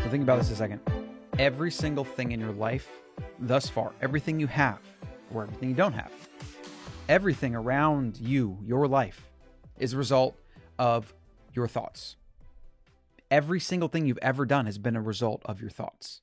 So think about this a second. Every single thing in your life thus far, everything you have or everything you don't have, everything around you, your life, is a result of your thoughts. Every single thing you've ever done has been a result of your thoughts.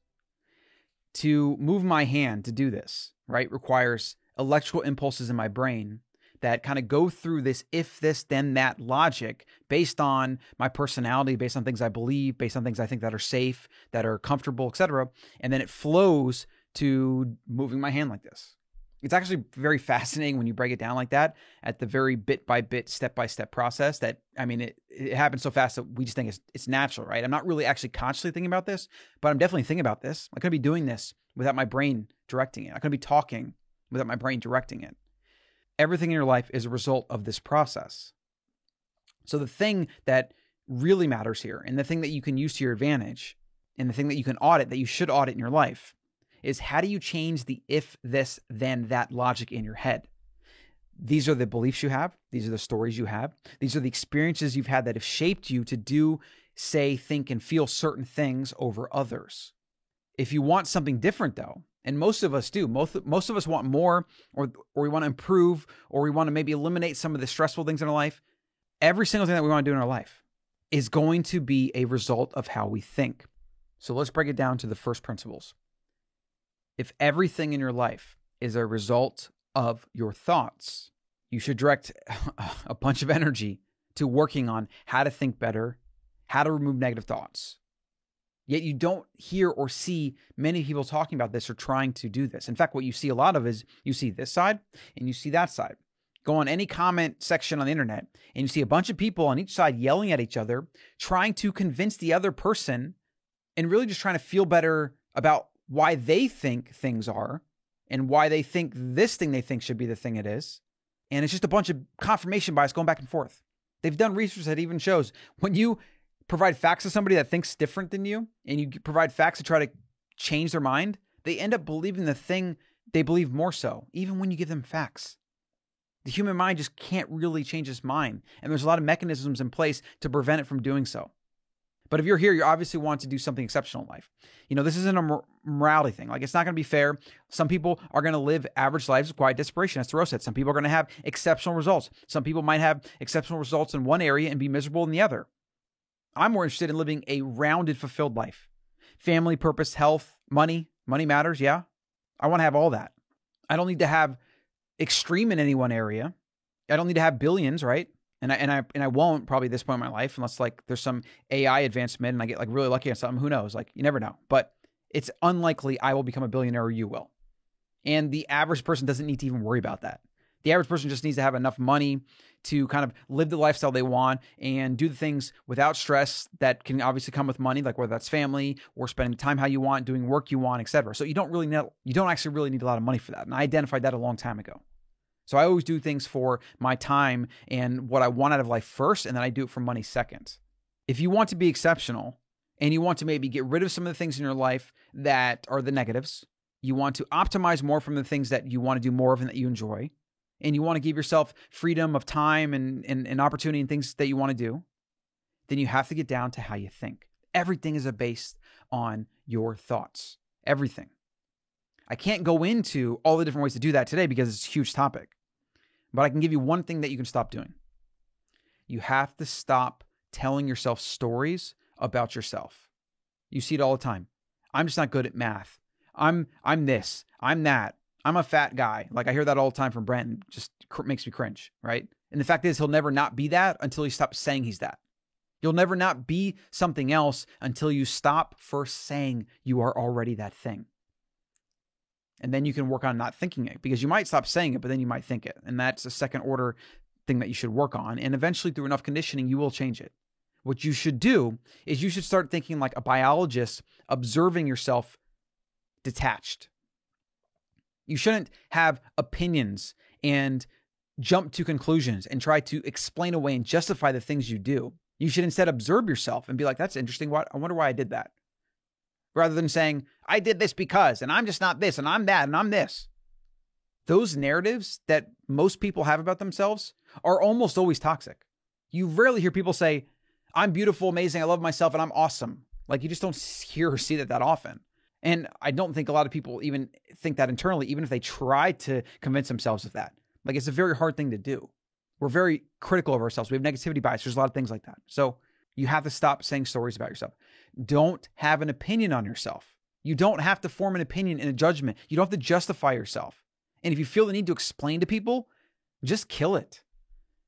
To move my hand to do this, right, requires electrical impulses in my brain that kind of go through this if this, then that logic based on my personality, based on things I believe, based on things I think that are safe, that are comfortable, etc. And then it flows to moving my hand like this. It's actually very fascinating when you break it down like that at the very bit by bit, step by step process that, I mean, it happens so fast that we just think it's natural, right? I'm not really actually consciously thinking about this, but I'm definitely thinking about this. I couldn't be doing this without my brain directing it. I couldn't be talking without my brain directing it. Everything in your life is a result of this process. So the thing that really matters here, and the thing that you can use to your advantage, and the thing that you can audit, that you should audit in your life, is how do you change the if this, then that logic in your head? These are the beliefs you have. These are the stories you have. These are the experiences you've had that have shaped you to do, say, think, and feel certain things over others. If you want something different, though, and most of us do, most of us want more, or we want to improve, or we want to maybe eliminate some of the stressful things in our life, every single thing that we want to do in our life is going to be a result of how we think. So let's break it down to the first principles. If everything in your life is a result of your thoughts, you should direct a bunch of energy to working on how to think better, how to remove negative thoughts. Yet you don't hear or see many people talking about this or trying to do this. In fact, what you see a lot of is you see this side and you see that side. Go on any comment section on the internet and you see a bunch of people on each side yelling at each other, trying to convince the other person and really just trying to feel better about why they think things are and why they think this thing they think should be the thing it is. And it's just a bunch of confirmation bias going back and forth. They've done research that even shows when you provide facts to somebody that thinks different than you and you provide facts to try to change their mind, they end up believing the thing they believe more so, even when you give them facts. The human mind just can't really change its mind. And there's a lot of mechanisms in place to prevent it from doing so. But if you're here, you obviously want to do something exceptional in life. You know, this isn't a morality thing. Like, it's not going to be fair. Some people are going to live average lives of quiet desperation, as Thoreau said. Some people are going to have exceptional results. Some people might have exceptional results in one area and be miserable in the other. I'm more interested in living a rounded, fulfilled life. Family, purpose, health, money. Money matters, yeah. I want to have all that. I don't need to have extreme in any one area. I don't need to have billions, right? And I won't probably at this point in my life unless like there's some AI advancement and I get like really lucky on something. Who knows? Like, you never know. But it's unlikely I will become a billionaire or you will. And the average person doesn't need to even worry about that. The average person just needs to have enough money to kind of live the lifestyle they want and do the things without stress that can obviously come with money, like whether that's family or spending time how you want, doing work you want, etc. So you don't actually really need a lot of money for that. And I identified that a long time ago. So I always do things for my time and what I want out of life first, and then I do it for money second. If you want to be exceptional and you want to maybe get rid of some of the things in your life that are the negatives, you want to optimize more from the things that you want to do more of and that you enjoy, and you want to give yourself freedom of time and opportunity and things that you want to do, then you have to get down to how you think. Everything is based on your thoughts. Everything. I can't go into all the different ways to do that today because it's a huge topic. But I can give you one thing that you can stop doing. You have to stop telling yourself stories about yourself. You see it all the time. I'm just not good at math. I'm this. I'm that. I'm a fat guy. Like, I hear that all the time from Brent. And just makes me cringe, right? And the fact is, he'll never not be that until he stops saying he's that. You'll never not be something else until you stop first saying you are already that thing. And then you can work on not thinking it, because you might stop saying it, but then you might think it. And that's a second order thing that you should work on. And eventually through enough conditioning, you will change it. What you should do is you should start thinking like a biologist, observing yourself detached. You shouldn't have opinions and jump to conclusions and try to explain away and justify the things you do. You should instead observe yourself and be like, that's interesting. I wonder why I did that. Rather than saying, I did this because, and I'm just not this, and I'm that, and I'm this. Those narratives that most people have about themselves are almost always toxic. You rarely hear people say, I'm beautiful, amazing, I love myself, and I'm awesome. Like, you just don't hear or see that often. And I don't think a lot of people even think that internally, even if they try to convince themselves of that. Like, it's a very hard thing to do. We're very critical of ourselves. We have negativity bias. There's a lot of things like that. So you have to stop saying stories about yourself. Don't have an opinion on yourself. You don't have to form an opinion and a judgment. You don't have to justify yourself. And if you feel the need to explain to people, just kill it.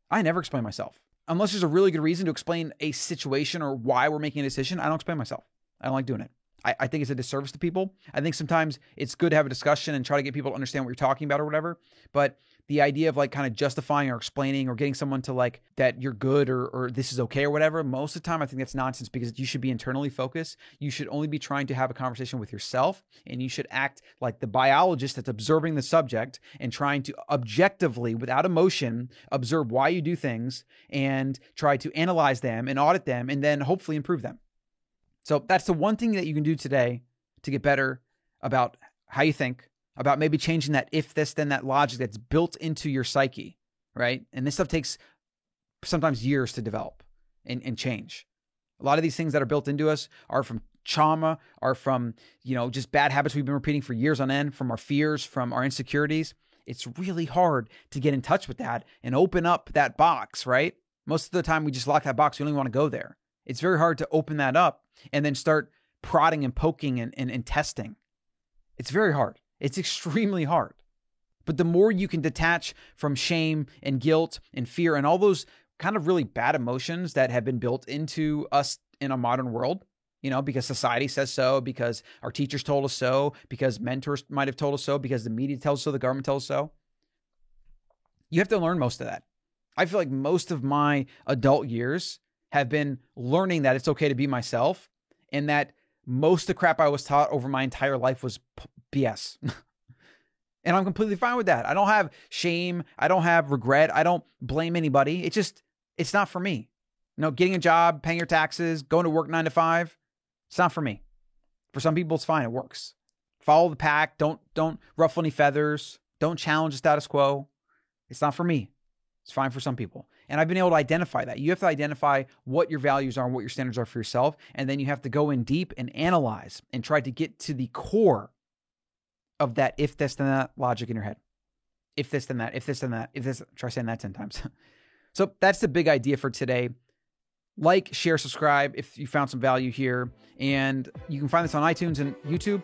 I never explain myself. Unless there's a really good reason to explain a situation or why we're making a decision, I don't explain myself. I don't like doing it. I think it's a disservice to people. I think sometimes it's good to have a discussion and try to get people to understand what you're talking about or whatever. But the idea of like kind of justifying or explaining or getting someone to like that you're good or this is okay or whatever, most of the time I think that's nonsense, because you should be internally focused. You should only be trying to have a conversation with yourself, and you should act like the biologist that's observing the subject and trying to objectively, without emotion, observe why you do things and try to analyze them and audit them and then hopefully improve them. So that's the one thing that you can do today to get better about how you think, about maybe changing that if this, then that logic that's built into your psyche, right? And this stuff takes sometimes years to develop and change. A lot of these things that are built into us are from trauma, are from, just bad habits we've been repeating for years on end, from our fears, from our insecurities. It's really hard to get in touch with that and open up that box, right? Most of the time we just lock that box. We don't even want to go there. It's very hard to open that up and then start prodding and poking and testing. It's very hard. It's extremely hard. But the more you can detach from shame and guilt and fear and all those kind of really bad emotions that have been built into us in a modern world, because society says so, because our teachers told us so, because mentors might have told us so, because the media tells us so, the government tells us so. You have to learn most of that. I feel like most of my adult years have been learning that it's okay to be myself, and that most of the crap I was taught over my entire life was BS. And I'm completely fine with that. I don't have shame. I don't have regret. I don't blame anybody. It's not for me. Getting a job, paying your taxes, going to work 9 to 5, it's not for me. For some people, it's fine. It works. Follow the pack. Don't ruffle any feathers. Don't challenge the status quo. It's not for me. It's fine for some people. And I've been able to identify that. You have to identify what your values are and what your standards are for yourself. And then you have to go in deep and analyze and try to get to the core of that if this, then that logic in your head. If this, then that. If this, then that. If this, try saying that 10 times. So that's the big idea for today. Like, share, subscribe if you found some value here. And you can find this on iTunes and YouTube.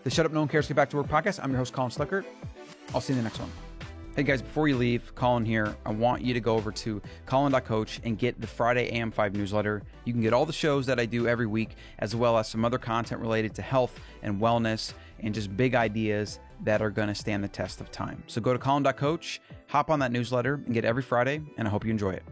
The Shut Up No One Cares Get Back to Work podcast. I'm your host, Colin Slickert. I'll see you in the next one. Hey guys, before you leave, Colin here. I want you to go over to Colin.coach and get the Friday AM5 newsletter. You can get all the shows that I do every week, as well as some other content related to health and wellness and just big ideas that are going to stand the test of time. So go to Colin.coach, hop on that newsletter and get every Friday, and I hope you enjoy it.